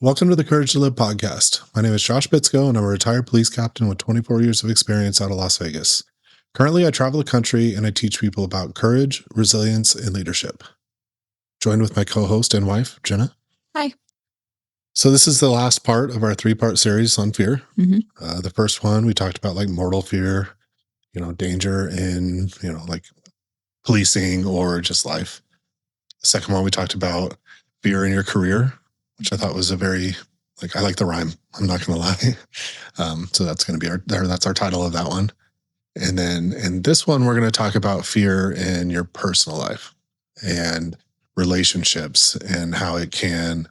Welcome to the Courage to Live podcast. My name is Josh Bitsko, and I'm a retired police captain with 24 years of experience out of Las Vegas. Currently, I travel the country and I teach people about courage, resilience, and leadership. Joined with my co-host and wife, Jenna. Hi. So this is the last part of our three-part series on fear. Mm-hmm. The first one, we talked about like mortal fear, danger in, like policing or just life. The second one, we talked about fear in your career, which I thought was a very, I like the rhyme. I'm not going to lie. So that's going to be that's our title of that one. And then in this one, we're going to talk about fear in your personal life and relationships and how it can,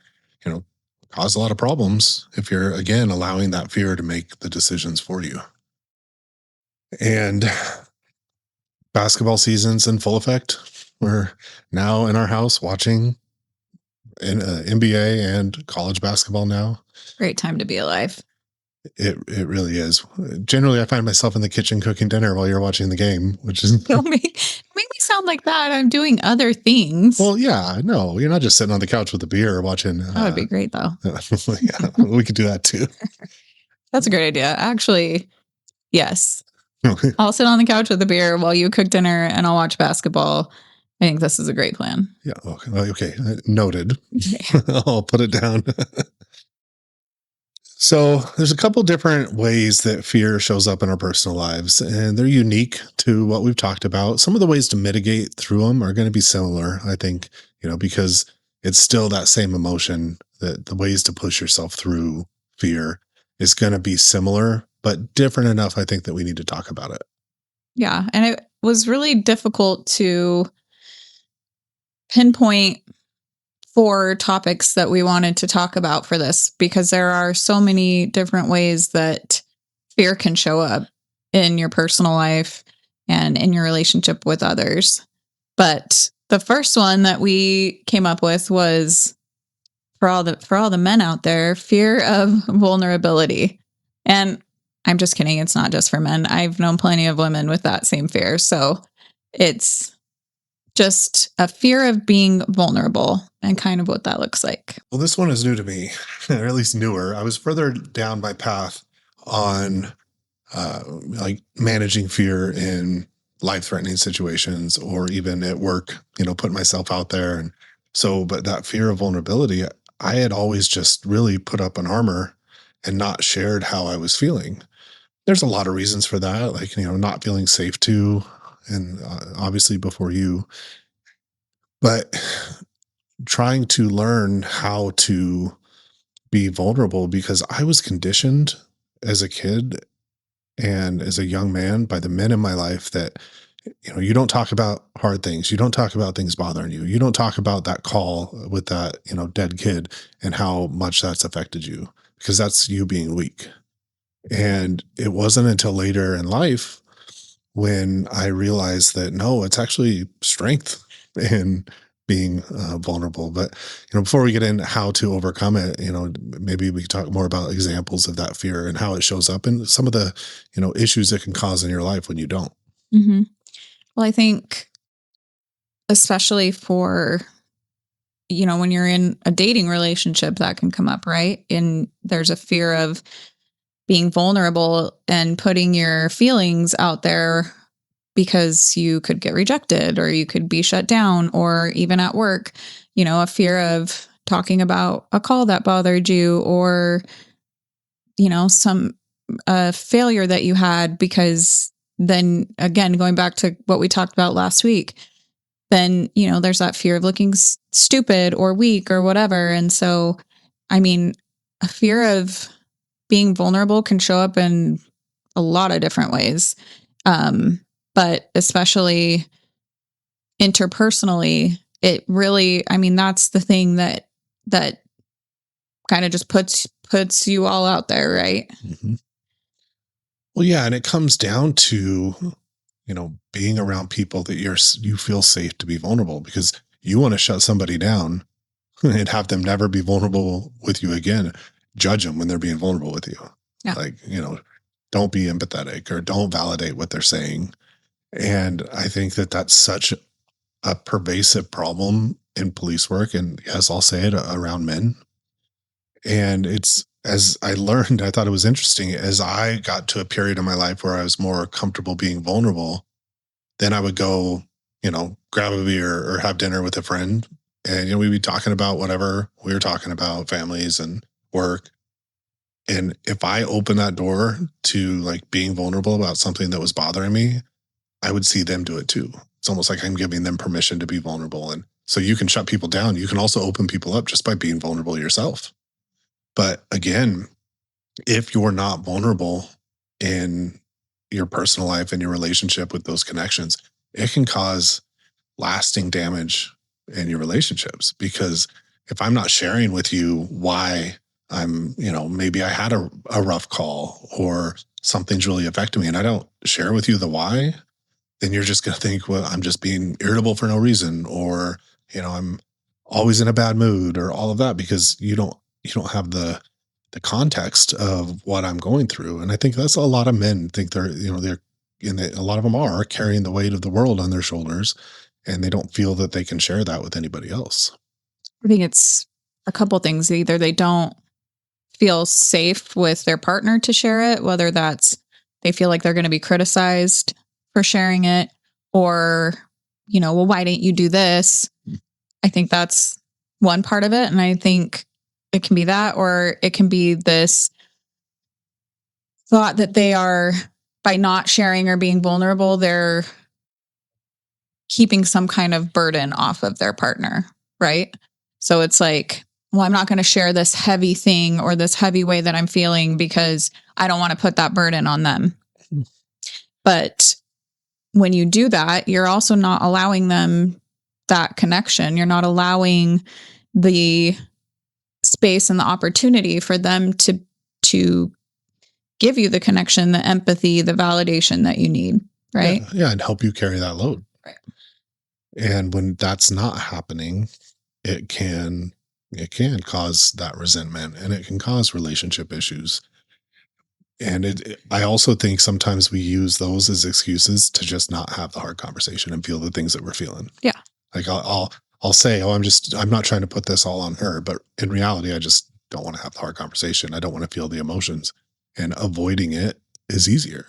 cause a lot of problems if you're, again, allowing that fear to make the decisions for you. And basketball season's in full effect. We're now in our house watching in NBA and college basketball now. Great time to be alive. It really is. Generally, I find myself in the kitchen cooking dinner while you're watching the game, which is Don't make me sound like that. I'm doing other things. well, yeah, no, you're not just sitting on the couch with a beer watching. That would be great, though. Yeah, we could do that too. That's a great idea. Actually, yes. I'll sit on the couch with a beer while you cook dinner, and I'll watch basketball. I think this is a great plan. Yeah. Okay. Noted. Okay. I'll put it down. So there's a couple different ways that fear shows up in our personal lives, and they're unique to what we've talked about. Some of the ways to mitigate through them are going to be similar, I think, because it's still that same emotion, that the ways to push yourself through fear is going to be similar, but different enough, I think, that we need to talk about it. Yeah. And it was really difficult to pinpoint 4 topics that we wanted to talk about for this, because there are so many different ways that fear can show up in your personal life and in your relationship with others. But the first one that we came up with was for all the men out there, fear of vulnerability. And I'm just kidding. It's not just for men. I've known plenty of women with that same fear. So it's just a fear of being vulnerable and kind of what that looks like. Well, this one is new to me, or at least newer. I was further down my path on like managing fear in life-threatening situations or even at work, putting myself out there. And so, but that fear of vulnerability, I had always just really put up an armor and not shared how I was feeling. There's a lot of reasons for that, like, not feeling safe to, and obviously before you, but trying to learn how to be vulnerable, because I was conditioned as a kid and as a young man by the men in my life that, you don't talk about hard things. You don't talk about things bothering you. You don't talk about that call with that, dead kid and how much that's affected you, because that's you being weak. And it wasn't until later in life when I realized that no, it's actually strength in being vulnerable. But before we get into how to overcome it, maybe we could talk more about examples of that fear and how it shows up and some of the issues it can cause in your life when you don't. Mm-hmm. Well, I think especially for when you're in a dating relationship, that can come up, right? And there's a fear of being vulnerable and putting your feelings out there because you could get rejected or you could be shut down, or even at work, a fear of talking about a call that bothered you, or, some failure that you had, because then again, going back to what we talked about last week, then, there's that fear of looking stupid or weak or whatever. And so, I mean, a fear of being vulnerable can show up in a lot of different ways. But especially interpersonally, it really, that's the thing that kind of just puts you all out there, right? Mm-hmm. Well, yeah, and it comes down to, being around people that you feel safe to be vulnerable, because you want to shut somebody down and have them never be vulnerable with you again. Judge them when they're being vulnerable with you. Yeah. Like, don't be empathetic or don't validate what they're saying. And I think that that's such a pervasive problem in police work. And yes, I'll say it around men. And it's, as I learned, I thought it was interesting as I got to a period in my life where I was more comfortable being vulnerable, then I would go, grab a beer or have dinner with a friend. And, we'd be talking about whatever we were talking about, families and work. And if I open that door to like being vulnerable about something that was bothering me, I would see them do it too. It's almost like I'm giving them permission to be vulnerable. And so you can shut people down. You can also open people up just by being vulnerable yourself. But again, if you're not vulnerable in your personal life and your relationship with those connections, it can cause lasting damage in your relationships. Because if I'm not sharing with you why maybe I had a rough call or something's really affecting me and I don't share with you the why, then you're just going to think, well, I'm just being irritable for no reason, or, I'm always in a bad mood or all of that because you don't have the context of what I'm going through. And I think that's a lot of men think they're a lot of them are carrying the weight of the world on their shoulders and they don't feel that they can share that with anybody else. I think it's a couple things. Either they don't feel safe with their partner to share it, whether that's they feel like they're going to be criticized for sharing it, or, well, why didn't you do this? I think that's one part of it. And I think it can be that, or it can be this thought that they are, by not sharing or being vulnerable, they're keeping some kind of burden off of their partner, right? So it's like, well, I'm not going to share this heavy thing or this heavy way that I'm feeling because I don't want to put that burden on them. But when you do that, you're also not allowing them that connection. You're not allowing the space and the opportunity for them to give you the connection, the empathy, the validation that you need, right? Yeah, and help you carry that load. Right. And when that's not happening, it can cause that resentment and it can cause relationship issues. And I also think sometimes we use those as excuses to just not have the hard conversation and feel the things that we're feeling. Yeah. Like I'll say, oh, I'm not trying to put this all on her, but in reality, I just don't want to have the hard conversation. I don't want to feel the emotions, and avoiding it is easier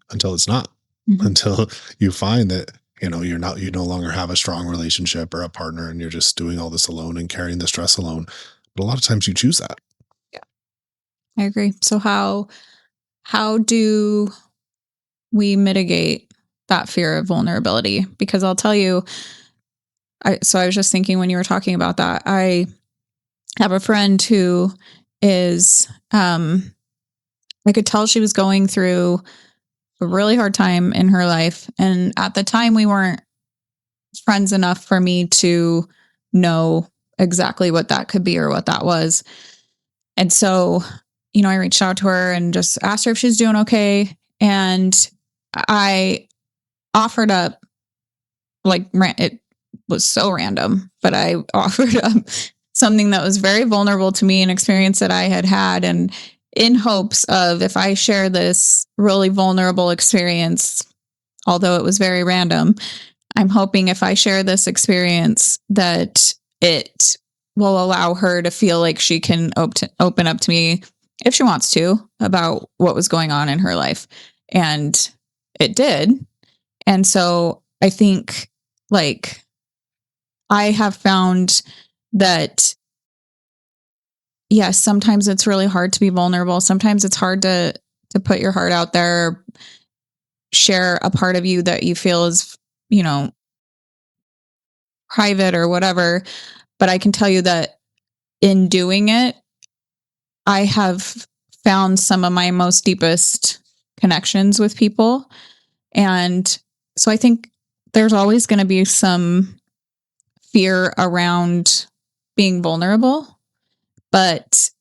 until it's not, until you find that, you no longer have a strong relationship or a partner and you're just doing all this alone and carrying the stress alone. But a lot of times you choose that. Yeah, I agree. So how do we mitigate that fear of vulnerability? Because I'll tell you, I was just thinking when you were talking about that, I have a friend who is, I could tell she was going through a really hard time in her life. And at the time, we weren't friends enough for me to know exactly what that could be or what that was. And so, I reached out to her and just asked her if she's doing okay. And I offered up, like, it was so random, but I offered up something that was very vulnerable to me, an experience that I had had. And in hopes of, if I share this really vulnerable experience, although it was very random, I'm hoping if I share this experience that it will allow her to feel like she can open up to me if she wants to about what was going on in her life. And it did. And so I think, like, I have found that, yes, sometimes it's really hard to be vulnerable. Sometimes it's hard to put your heart out there, share a part of you that you feel is, private or whatever. But I can tell you that in doing it, I have found some of my most deepest connections with people. And so I think there's always going to be some fear around being vulnerable, but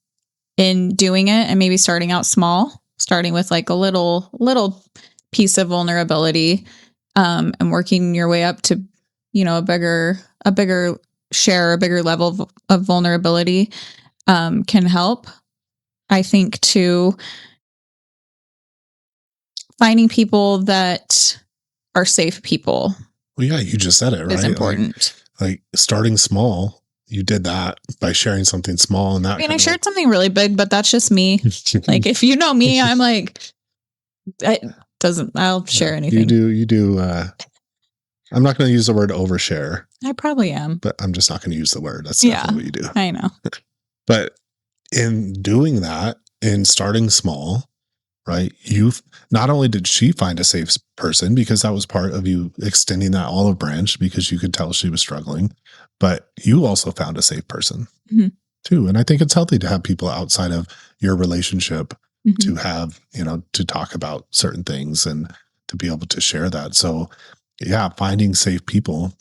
in doing it and maybe starting out small, starting with like a little piece of vulnerability, and working your way up to, a bigger share, a bigger level of vulnerability, can help. I think too, finding people that are safe people Well, yeah, you just said it, is right? important. Like starting small you did that by sharing something small, and that I mean, I shared something really big, but that's just me. Like, if you know me, I'm like, I'll share anything. You do. I'm not going to use the word overshare. I probably am, but I'm just not going to use the word. That's definitely what you do. I know. But in doing that, in starting small, right? Not only did she find a safe person, because that was part of you extending that olive branch, because you could tell she was struggling, but you also found a safe person too. And I think it's healthy to have people outside of your relationship to have, to talk about certain things and to be able to share that. So yeah, finding safe people.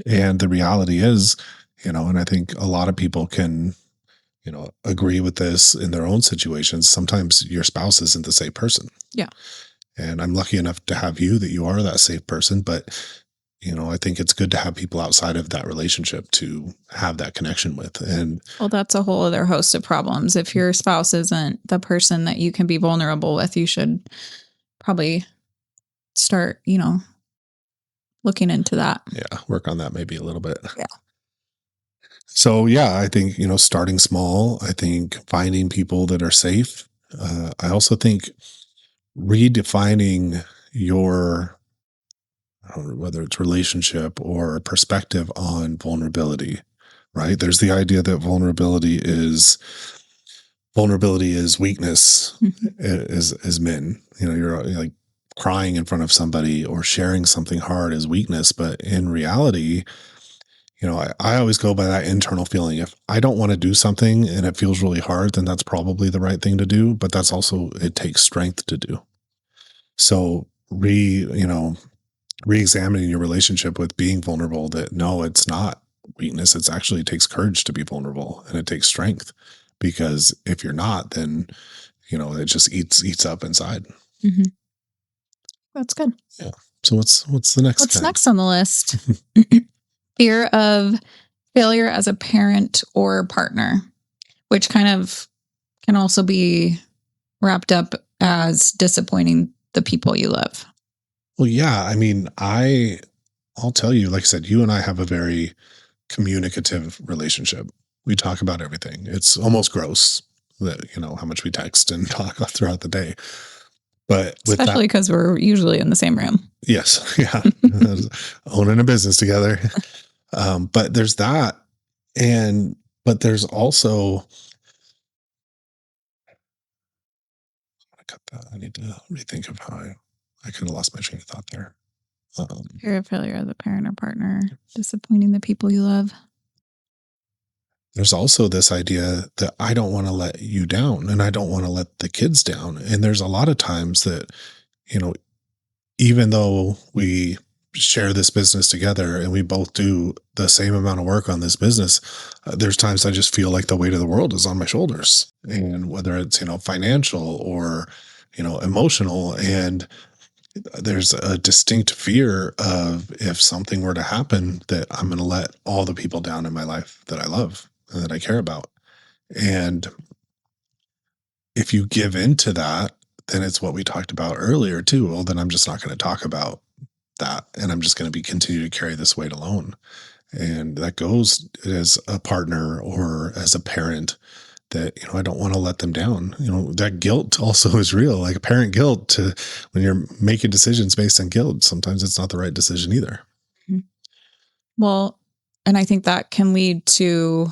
And the reality is, and I think a lot of people can, agree with this in their own situations. Sometimes your spouse isn't the safe person. Yeah. And I'm lucky enough to have you, that you are that safe person. But, I think it's good to have people outside of that relationship to have that connection with. And well, that's a whole other host of problems. If your spouse isn't the person that you can be vulnerable with, you should probably start, looking into that. Yeah, work on that maybe a little bit. Yeah. So yeah, I think, starting small, I think finding people that are safe. I also think redefining your, I don't know, whether it's relationship or perspective on vulnerability, right? There's the idea that vulnerability is weakness, as men. You're like crying in front of somebody or sharing something hard is weakness. But in reality, I always go by that internal feeling. If I don't want to do something and it feels really hard, then that's probably the right thing to do. But that's also, it takes strength to do. So re-examining your relationship with being vulnerable, that no, it's not weakness. It's actually, it takes courage to be vulnerable, and it takes strength, because if you're not, then, it just eats up inside. That's good. Yeah. So what's the next? What's next on the list? Fear of failure as a parent or partner, which kind of can also be wrapped up as disappointing the people you love. Well, yeah. I mean, I'll tell you, like I said, you and I have a very communicative relationship. We talk about everything. It's almost gross that, how much we text and talk throughout the day. But especially because we're usually in the same room. Yes. Yeah. Owning a business together. But there's that. But there's also, I cut that. I need to rethink of how I could have lost my train of thought there. Fear of failure as a parent or partner, disappointing the people you love. There's also this idea that I don't want to let you down, and I don't want to let the kids down. And there's a lot of times that, even though we share this business together and we both do the same amount of work on this business, there's times I just feel like the weight of the world is on my shoulders, and whether it's, financial or, emotional. And there's a distinct fear of, if something were to happen, that I'm going to let all the people down in my life that I love and that I care about. And if you give into that, then it's what we talked about earlier too. Well, then I'm just not going to talk about that, and I'm just going to continue to carry this weight alone. And that goes as a partner or as a parent, that, I don't want to let them down. That guilt also is real, like a parent guilt, to when you're making decisions based on guilt. Sometimes it's not the right decision either. Well, and I think that can lead to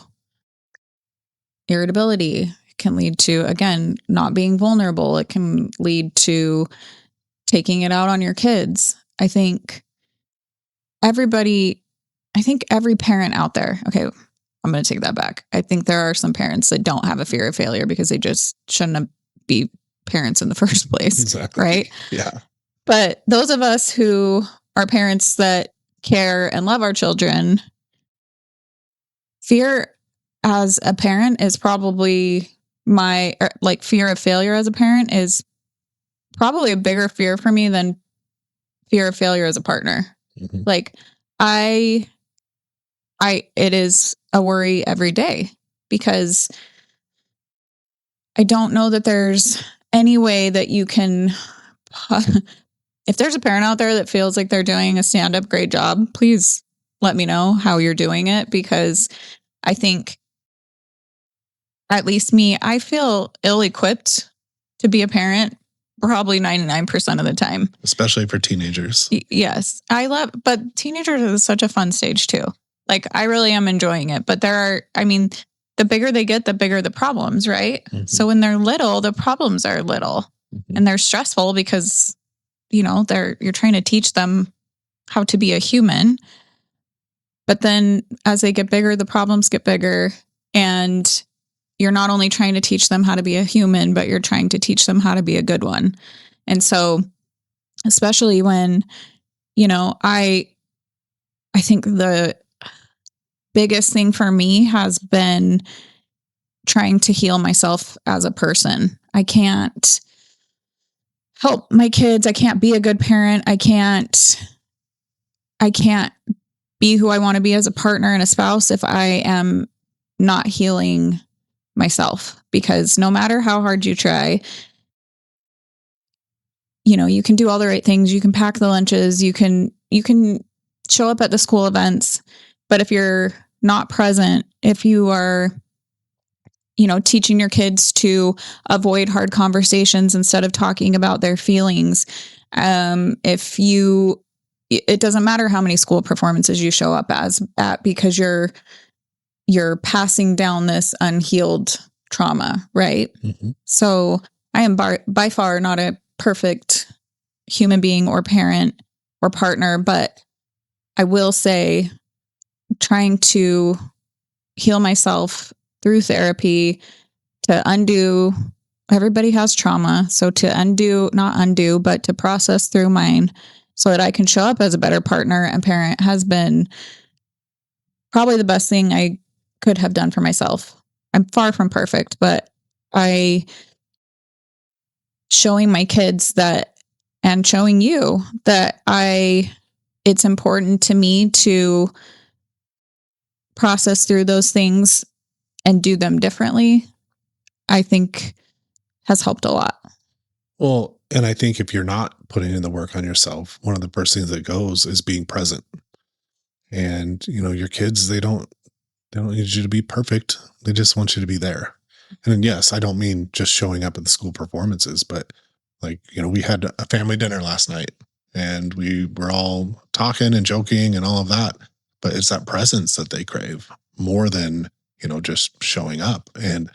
irritability. It can lead to, again, not being vulnerable. It can lead to taking it out on your kids. I think every parent out there, okay, I'm going to take that back. I think there are some parents that don't have a fear of failure because they just shouldn't be parents in the first place. Exactly. Right? Yeah. But those of us who are parents that care and love our children, fear as a parent is probably fear of failure as a parent is probably a bigger fear for me than fear of failure as a partner. Like it is a worry every day, because I don't know that there's any way that you can, if there's a parent out there that feels like they're doing a stand-up great job, please let me know how you're doing it, because I think, at least me, I feel ill-equipped to be a parent probably 99% of the time. Especially for teenagers. Yes. But teenagers is such a fun stage too. Like, I really am enjoying it. But the bigger they get, the bigger the problems, right? Mm-hmm. So when they're little, the problems are little, mm-hmm. and they're stressful because, you're trying to teach them how to be a human. But then as they get bigger, the problems get bigger, and you're not only trying to teach them how to be a human, but you're trying to teach them how to be a good one. And so, especially when, I think the biggest thing for me has been trying to heal myself as a person. I can't help my kids. I can't be a good parent. I can't be who I want to be as a partner and a spouse if I am not healing myself, because no matter how hard you try, you can do all the right things. You can pack the lunches. You can show up at the school events. But if you're not present, if you are, teaching your kids to avoid hard conversations instead of talking about their feelings, it doesn't matter how many school performances you show up at, because you're passing down this unhealed trauma, right? Mm-hmm. So I am by far not a perfect human being or parent or partner, but I will say, trying to heal myself through therapy to undo, everybody has trauma. So to not undo, but to process through mine so that I can show up as a better partner and parent has been probably the best thing I could have done for myself. I'm far from perfect, but showing my kids that, and showing you that it's important to me to process through those things and do them differently, I think has helped a lot. Well, and I think if you're not putting in the work on yourself, one of the first things that goes is being present. And, your kids, they don't need you to be perfect. They just want you to be there. And yes, I don't mean just showing up at the school performances, but we had a family dinner last night and we were all talking and joking and all of that. But it's that presence that they crave more than, just showing up. And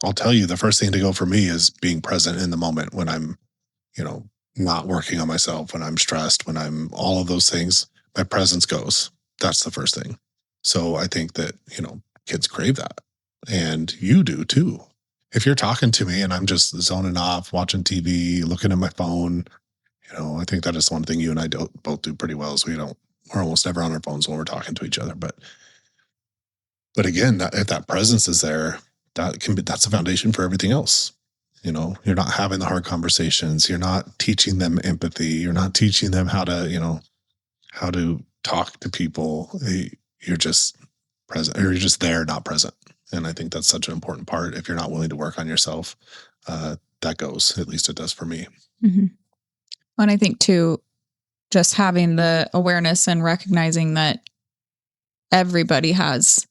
I'll tell you, the first thing to go for me is being present in the moment when I'm, not working on myself, when I'm stressed, when I'm all of those things, my presence goes. That's the first thing. So I think that, kids crave that, and you do too. If you're talking to me and I'm just zoning off, watching TV, looking at my phone, I think that is one thing you and I both do pretty well, is we're almost never on our phones when we're talking to each other. But again, if that presence is there, that's a foundation for everything else. You're not having the hard conversations. You're not teaching them empathy. You're not teaching them how to talk to people. You're just present, or you're just there, not present. And I think that's such an important part. If you're not willing to work on yourself, that goes, at least it does for me. Mm-hmm. And I think too, just having the awareness and recognizing that everybody has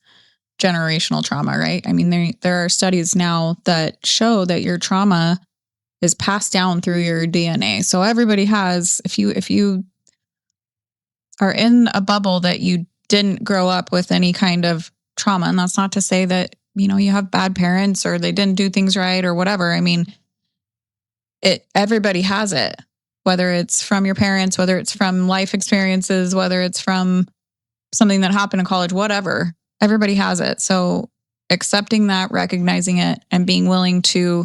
generational trauma, right? I mean, there are studies now that show that your trauma is passed down through your DNA. So everybody has, if you are in a bubble that you didn't grow up with any kind of trauma, and that's not to say that, you have bad parents or they didn't do things right or whatever. I mean, everybody has it, whether it's from your parents, whether it's from life experiences, whether it's from something that happened in college, whatever. Everybody has it. So accepting that, recognizing it, and being willing to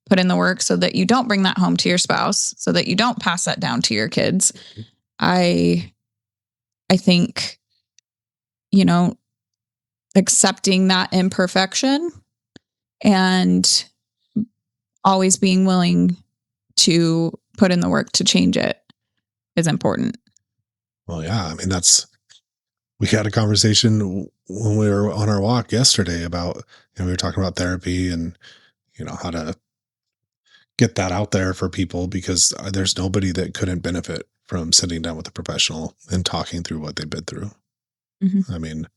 put in the work so that you don't bring that home to your spouse, so that you don't pass that down to your kids. I think, accepting that imperfection and always being willing to put in the work to change it is important. Well, yeah. I mean, we had a conversation when we were on our walk yesterday about, we were talking about therapy and, how to get that out there for people, because there's nobody that couldn't benefit from sitting down with a professional and talking through what they've been through. Mm-hmm. I mean,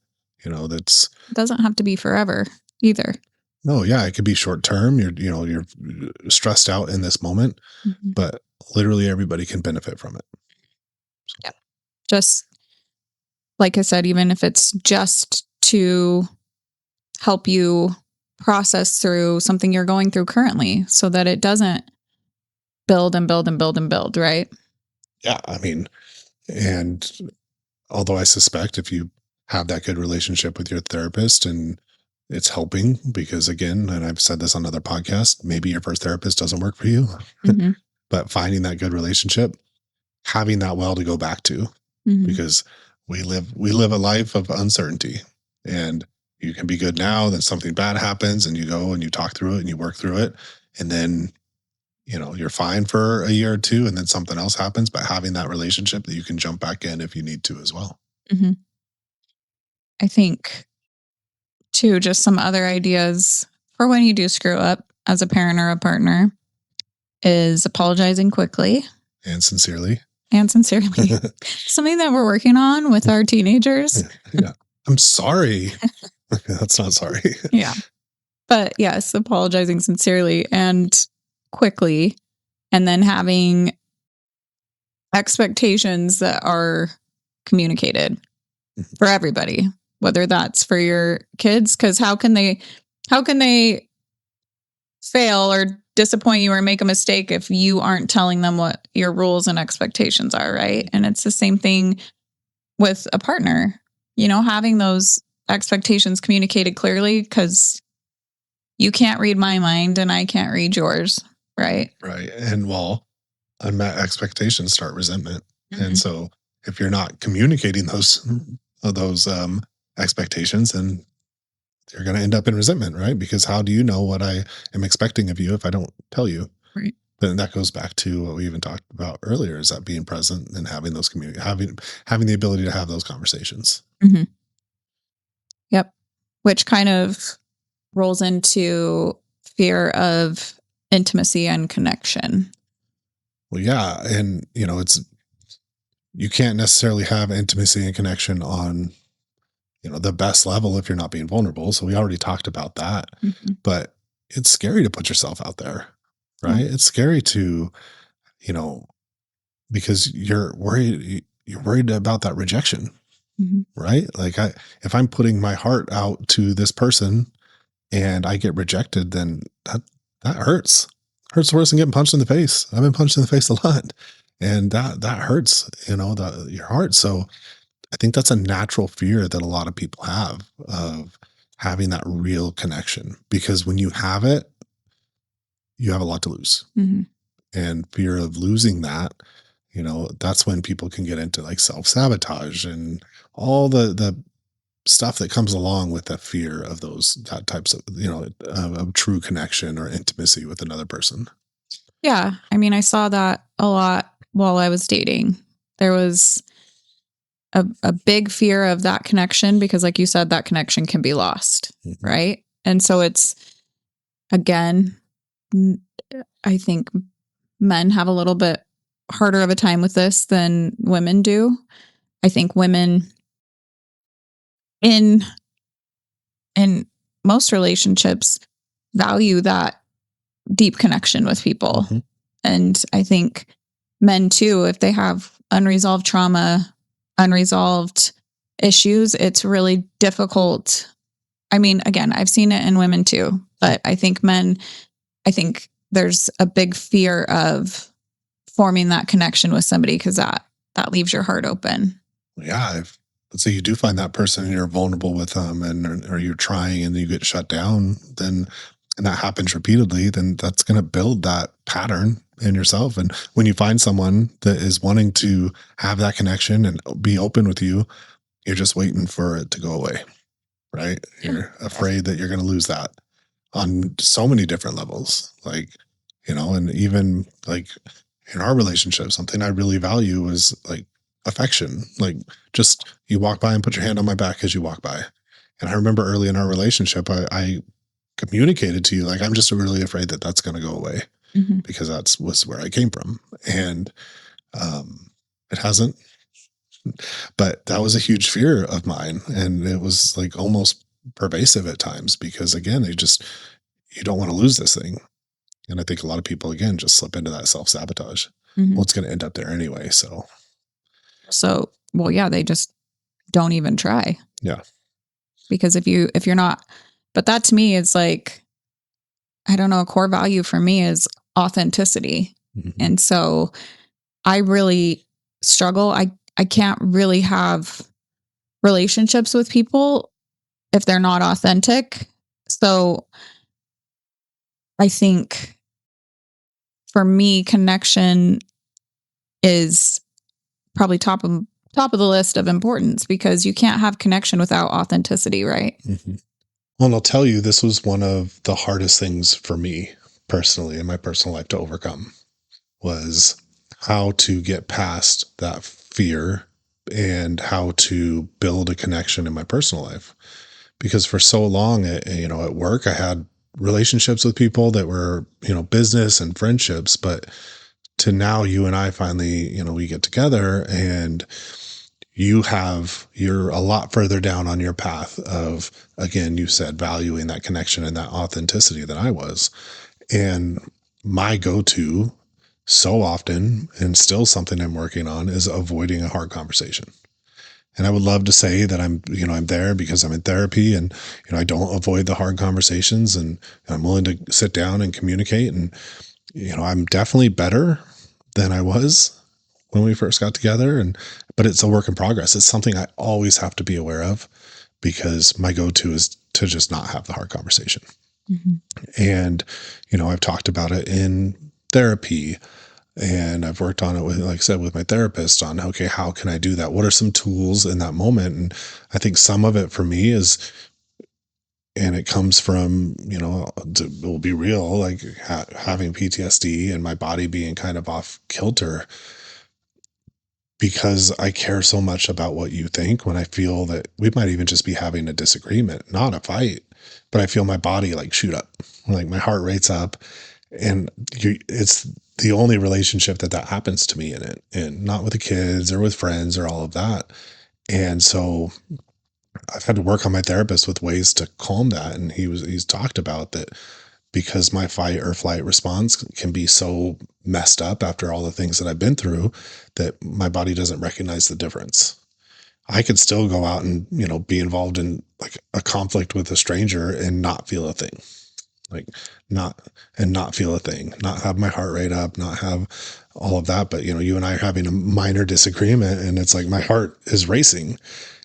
That's It doesn't have to be forever either. no, yeah, it could be short term. You're stressed out in this moment, Mhm. but literally everybody can benefit from it. Yeah. Just like I said, even if it's just to help you process through something you're going through currently so that it doesn't build and build and build and build, right? Yeah, I mean, and although I suspect if you have that good relationship with your therapist and it's helping, because again, and I've said this on other podcasts, maybe your first therapist doesn't work for you, Mm-hmm. but finding that good relationship, having that well to go back to, Mm-hmm. because we live a life of uncertainty, and you can be good now, then something bad happens and you go and you talk through it and you work through it, and then you're fine for a year or two, and then something else happens, but having that relationship that you can jump back in if you need to as well. Mm-hmm. I think, too, just some other ideas for when you do screw up as a parent or a partner is apologizing quickly And sincerely. and sincerely. Something that we're working on with our teenagers. Yeah. I'm sorry. That's not sorry. Yeah. But yes, apologizing sincerely and quickly, and then having expectations that are communicated for everybody, whether that's for your kids, because how can they fail or disappoint you or make a mistake if you aren't telling them what your rules and expectations are, right? And it's the same thing with a partner, having those expectations communicated clearly, because you can't read my mind and I can't read yours, right? Right. And well, unmet expectations start resentment. And Mhm. so if you're not communicating those expectations, then you're going to end up in resentment, right? Because how do you know what I am expecting of you if I don't tell you? Right. Then that goes back to what we even talked about earlier, is that being present and having those having the ability to have those conversations. Hmm. Yep. Which kind of rolls into fear of intimacy and connection. Well, yeah, and it's you can't necessarily have intimacy and connection on the best level if you're not being vulnerable. So we already talked about that, Mhm. but it's scary to put yourself out there, Yeah. right? It's scary to you know because you're worried about that rejection, Mhm. right? Like if I'm putting my heart out to this person and I get rejected, then that hurts worse than getting punched in the face. I've been punched in the face a lot, and that hurts, your heart. So I think that's a natural fear that a lot of people have, of having that real connection, because when you have it, you have a lot to lose, Mhm. and fear of losing that, that's when people can get into like self-sabotage and all the stuff that comes along with the fear of those that types of true connection or intimacy with another person. Yeah. I mean, I saw that a lot while I was dating. There was a big fear of that connection because, like you said, that connection can be lost. Mhm. Right. And so it's, again, n- I think men have a little bit harder of a time with this than women do. I think women in in most relationships value that deep connection with people. Mhm. And I think men too, if they have unresolved trauma, unresolved issues, it's really difficult. I mean, again, I've seen it in women too, but I think there's a big fear of forming that connection with somebody because that leaves your heart open. Yeah, if let's say you do find that person and you're vulnerable with them, and or you're trying and you get shut down, then and that happens repeatedly, then that's going to build that pattern in yourself. And when you find someone that is wanting to have that connection and be open with you, you're just waiting for it to go away, right? Yeah. You're afraid that you're going to lose that on so many different levels. Like, and even like in our relationship, something I really value is like affection. Like, just you walk by and put your hand on my back as you walk by. And I remember early in our relationship, I communicated to you, like, I'm just really afraid that that's going to go away, Mhm. because that's was where I came from. And it hasn't. But that was a huge fear of mine. And it was like almost pervasive at times because, again, you don't want to lose this thing. And I think a lot of people, again, just slip into that self sabotage. Well, Mhm. it's going to end up there anyway. So, So, well, yeah, they just don't even try yeah. because if you're not, but that to me is like, I don't know, a core value for me is authenticity. Mhm. And so I really struggle. I can't really have relationships with people if they're not authentic. So I think for me, connection is probably top of the list of importance because you can't have connection without authenticity, right? Mhm. Well, and I'll tell you, this was one of the hardest things for me personally in my personal life to overcome was how to get past that fear and how to build a connection in my personal life. Because for so long, at work, I had relationships with people that were, business and friendships, but to now you and I finally, we get together and you're a lot further down on your path of, again, you said valuing that connection and that authenticity than I was. And my go-to so often, and still something I'm working on, is avoiding a hard conversation. And I would love to say that I'm there because I'm in therapy and, I don't avoid the hard conversations and I'm willing to sit down and communicate. And, I'm definitely better than I was when we first got together. But it's a work in progress. It's something I always have to be aware of because my go-to is to just not have the hard conversation. Mhm. And, I've talked about it in therapy and I've worked on it with, like I said, with my therapist on, okay, how can I do that? What are some tools in that moment? And I think some of it for me is, and it comes from, will be real, like having PTSD and my body being kind of off kilter because I care so much about what you think when I feel that we might even just be having a disagreement, not a fight, but I feel my body like shoot up, like my heart rate's up. And it's the only relationship that happens to me in it, and not with the kids or with friends or all of that. And so I've had to work on my therapist with ways to calm that. And he's talked about that because my fight or flight response can be so messed up after all the things that I've been through that my body doesn't recognize the difference. I could still go out and, be involved in like a conflict with a stranger and not feel a thing. Like not not feel a thing, not have my heart rate up, not have all of that. But you and I are having a minor disagreement and it's like my heart is racing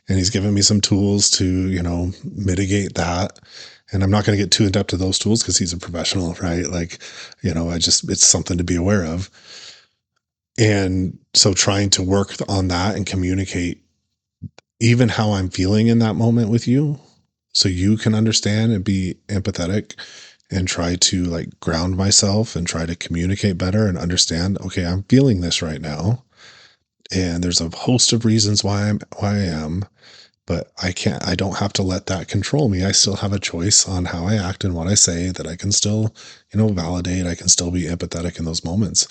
and he's given me some tools to, mitigate that. And I'm not going to get too in depth to those tools because he's a professional, right? Like, it's something to be aware of. And so trying to work on that and communicate even how I'm feeling in that moment with you so you can understand and be empathetic and try to like ground myself and try to communicate better and understand, okay, I'm feeling this right now. And there's a host of reasons why I am, but I don't have to let that control me. I still have a choice on how I act and what I say that I can still, validate. I can still be empathetic in those moments.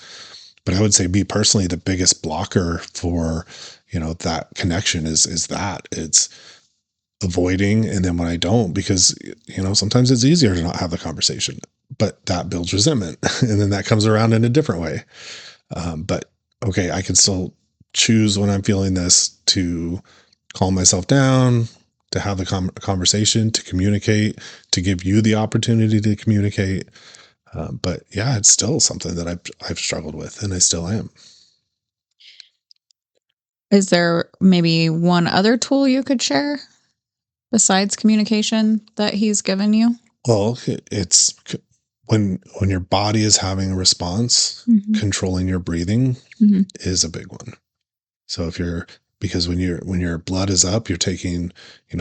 But I would say me personally, the biggest blocker for, that connection is that it's avoiding. And then when I don't, because, sometimes it's easier to not have the conversation, but that builds resentment. And then that comes around in a different way. But okay, I can still choose when I'm feeling this to calm myself down, to have the conversation, to communicate, to give you the opportunity to communicate. But yeah, it's still something that I've struggled with, and I still am. Is there maybe one other tool you could share besides communication that he's given you? Well, it's when your body is having a response, Mhm. controlling your breathing Mhm. is a big one. So if you're because when your blood is up, you're taking,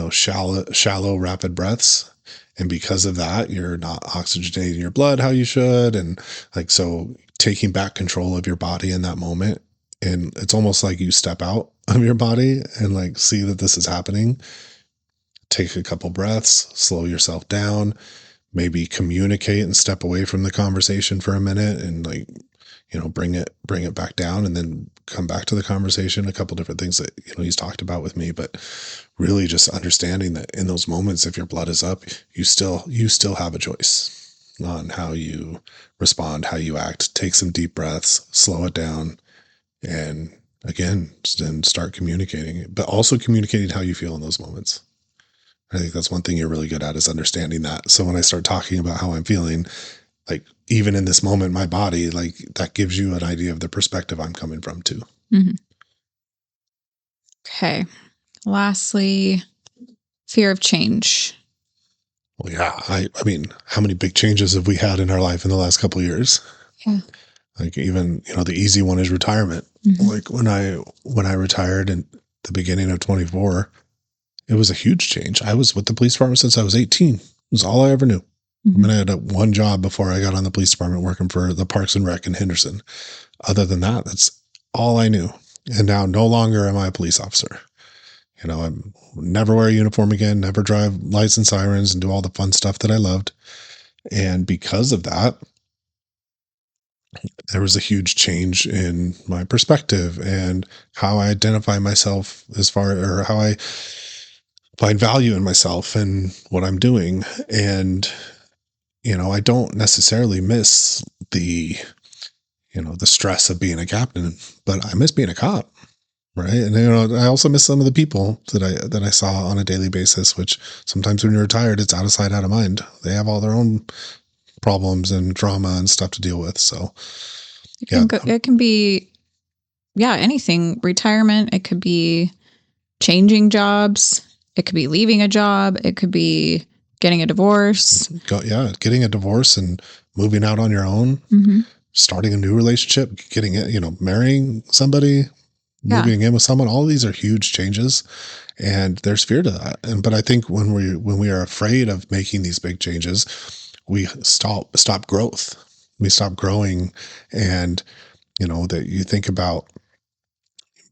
shallow rapid breaths. And because of that, you're not oxygenating your blood how you should. And like so taking back control of your body in that moment. And it's almost like you step out of your body and like see that this is happening. Take a couple breaths, slow yourself down, maybe communicate and step away from the conversation for a minute and like bring it back down and then come back to the conversation. A couple different things that, he's talked about with me, but really just understanding that in those moments, if your blood is up, you still have a choice on how you respond, how you act. Take some deep breaths, slow it down, and again, then start communicating, but also communicating how you feel in those moments. I think that's one thing you're really good at, is understanding that. So when I start talking about how I'm feeling, like even in this moment, my body, like that gives you an idea of the perspective I'm coming from too. Mm-hmm. Okay. Lastly, fear of change. Well, yeah, I mean, how many big changes have we had in our life in the last couple of years? Yeah. Like even, the easy one is retirement. Mm-hmm. Like when I retired in the beginning of 24, it was a huge change. I was with the police department since I was 18. It was all I ever knew. Mm-hmm. I mean, I had one job before I got on the police department, working for the Parks and Rec in Henderson. Other than that, that's all I knew. And now no longer am I a police officer. I never wear a uniform again, never drive lights and sirens and do all the fun stuff that I loved. And because of that, there was a huge change in my perspective and how I identify myself, or how I find value in myself and what I'm doing. And, I don't necessarily miss the stress of being a captain, but I miss being a cop. Right. And, I also miss some of the people that I saw on a daily basis, which sometimes when you're retired, it's out of sight, out of mind. They have all their own problems and drama and stuff to deal with. So it can be, anything. Retirement. It could be changing jobs. It could be leaving a job. It could be getting a divorce. Getting a divorce and moving out on your own, mm-hmm. starting a new relationship, getting it, marrying somebody, moving in with someone. All of these are huge changes, and there's fear to that. But I think when we are afraid of making these big changes, we stop growth. We stop growing, and that you think about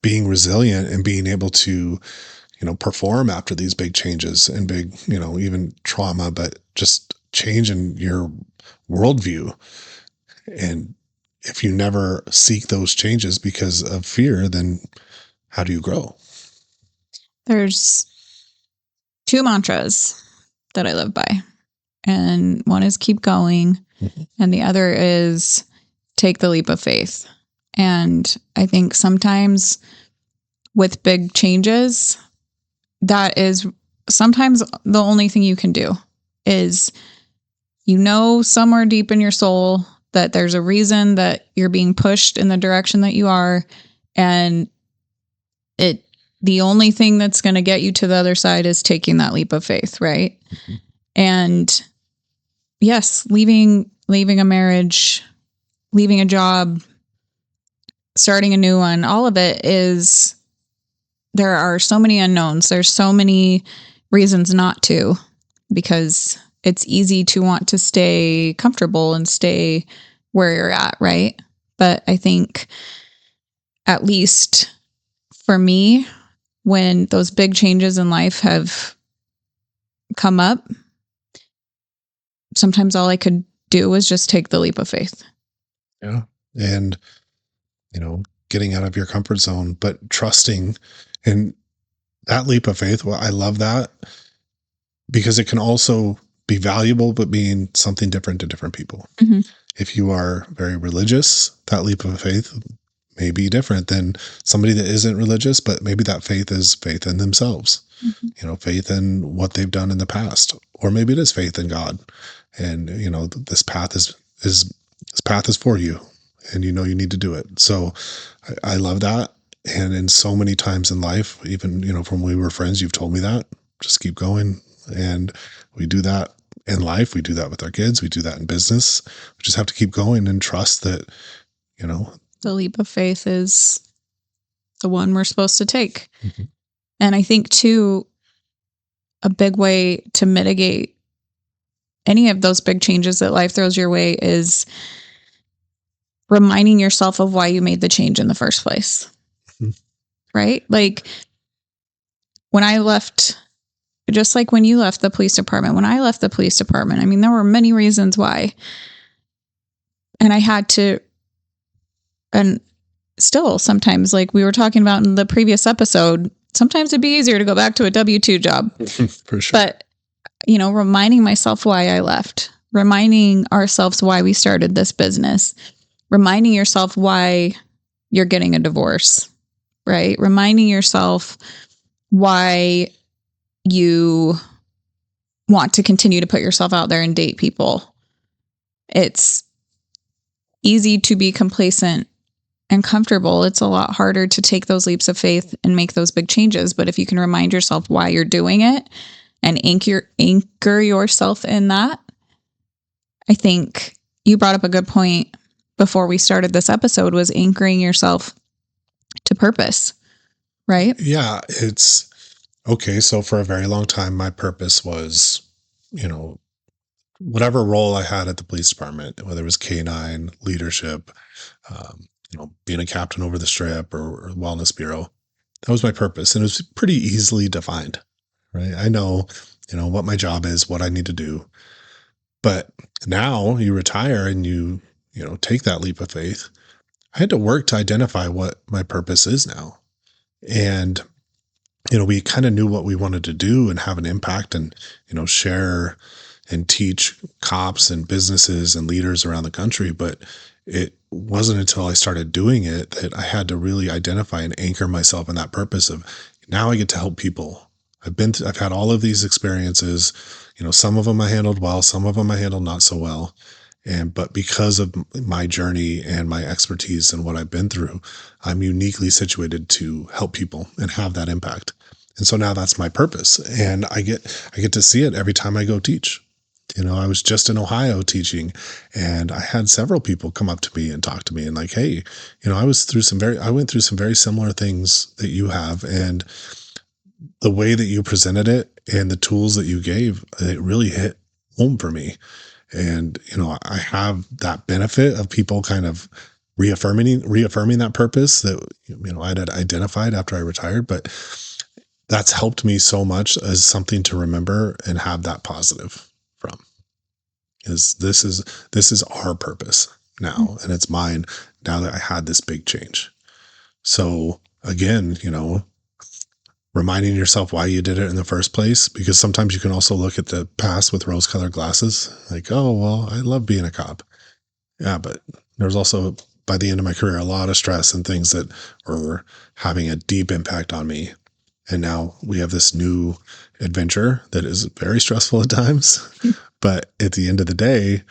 being resilient and being able to perform after these big changes and big, even trauma, but just change in your worldview. And if you never seek those changes because of fear, then how do you grow? There's two mantras that I live by, and one is keep going, mm-hmm. and the other is take the leap of faith. And I think sometimes with big changes, that is sometimes the only thing you can do is, somewhere deep in your soul that there's a reason that you're being pushed in the direction that you are. And the only thing that's going to get you to the other side is taking that leap of faith. Right. Mm-hmm. And yes, leaving a marriage, leaving a job, starting a new one, all of it is, there are so many unknowns. There's so many reasons not to, because it's easy to want to stay comfortable and stay where you're at, right? But I think, at least for me, when those big changes in life have come up, sometimes all I could do was just take the leap of faith. Yeah. And, getting out of your comfort zone, but trusting. And that leap of faith, well, I love that, because it can also be valuable, but being something different to different people. Mm-hmm. If you are very religious, that leap of faith may be different than somebody that isn't religious, but maybe that faith is faith in themselves, mm-hmm. Faith in what they've done in the past, or maybe it is faith in God. And, this path is for you, and you need to do it. So I love that. And in so many times in life, even, from when we were friends, you've told me that, just keep going. And we do that in life. We do that with our kids. We do that in business. We just have to keep going and trust that, the leap of faith is the one we're supposed to take. Mm-hmm. And I think too, a big way to mitigate any of those big changes that life throws your way is reminding yourself of why you made the change in the first place. Mm-hmm. Right? Like when I left, just like when you left the police department, when I left the police department, I mean, there were many reasons why. And I had to And still, sometimes, like we were talking about in the previous episode, sometimes it'd be easier to go back to a W-2 job. For sure. But, reminding myself why I left, reminding ourselves why we started this business, reminding yourself why you're getting a divorce, right? Reminding yourself why you want to continue to put yourself out there and date people. It's easy to be complacent and comfortable. It's a lot harder to take those leaps of faith and make those big changes. But if you can remind yourself why you're doing it and anchor yourself in that, I think you brought up a good point before we started this episode, was anchoring yourself to purpose, right? Yeah, it's okay. So for a very long time, my purpose was, whatever role I had at the police department, whether it was canine leadership, being a captain over the strip or wellness bureau, that was my purpose. And it was pretty easily defined, right? I know, what my job is, what I need to do. But now you retire and you take that leap of faith. I had to work to identify what my purpose is now. And, we kind of knew what we wanted to do and have an impact and, share and teach cops and businesses and leaders around the country. But it wasn't until I started doing it that I had to really identify and anchor myself in that purpose of, now I get to help people. I've had all of these experiences, some of them I handled well, some of them I handled not so well. But because of my journey and my expertise and what I've been through, I'm uniquely situated to help people and have that impact. And so now that's my purpose. And I get to see it every time I go teach. I was just in Ohio teaching, and I had several people come up to me and talk to me and like, hey, I went through some very similar things that you have. And the way that you presented it and the tools that you gave, it really hit home for me. And, I have that benefit of people kind of reaffirming that purpose that, I'd identified after I retired, but that's helped me so much as something to remember and have that positive from. This is our purpose now, and it's mine now that I had this big change. So again, reminding yourself why you did it in the first place, because sometimes you can also look at the past with rose-colored glasses, like, oh, well, I love being a cop. Yeah, but there was also, by the end of my career, a lot of stress and things that were having a deep impact on me. And now we have this new adventure that is very stressful at times. But at the end of the day,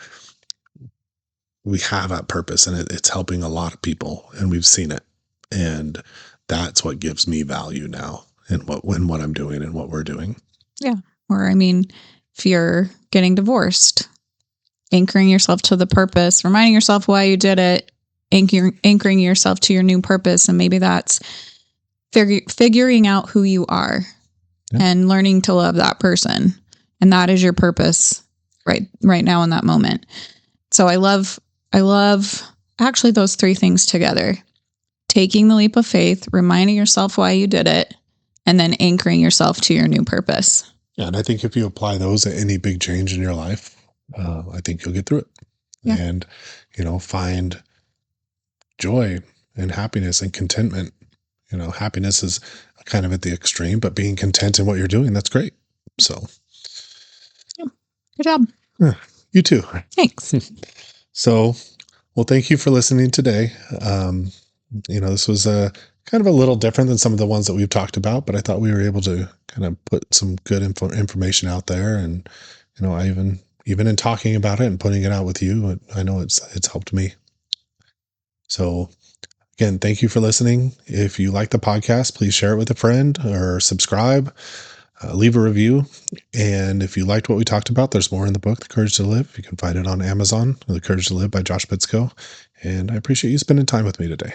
we have that purpose, and it's helping a lot of people, and we've seen it. And that's what gives me value now in what I'm doing and what we're doing. Yeah. Or, if you're getting divorced, anchoring yourself to the purpose, reminding yourself why you did it, anchoring yourself to your new purpose. And maybe that's figuring out who you are and learning to love that person. And that is your purpose right now in that moment. So I love actually those three things together: taking the leap of faith, reminding yourself why you did it, and then anchoring yourself to your new purpose. Yeah. And I think if you apply those at any big change in your life, I think you'll get through it. Yeah. And, find joy and happiness and contentment. Happiness is kind of at the extreme, but being content in what you're doing, that's great. So. Yeah. Good job. Yeah, you too. Thanks. So, well, thank you for listening today. This was kind of a little different than some of the ones that we've talked about, but I thought we were able to kind of put some good information out there. And, I even in talking about it and putting it out with you, I know it's helped me. So again, thank you for listening. If you like the podcast, please share it with a friend or subscribe, leave a review. And if you liked what we talked about, there's more in the book, The Courage to Live. You can find it on Amazon, The Courage to Live by Josh Bitsko. And I appreciate you spending time with me today.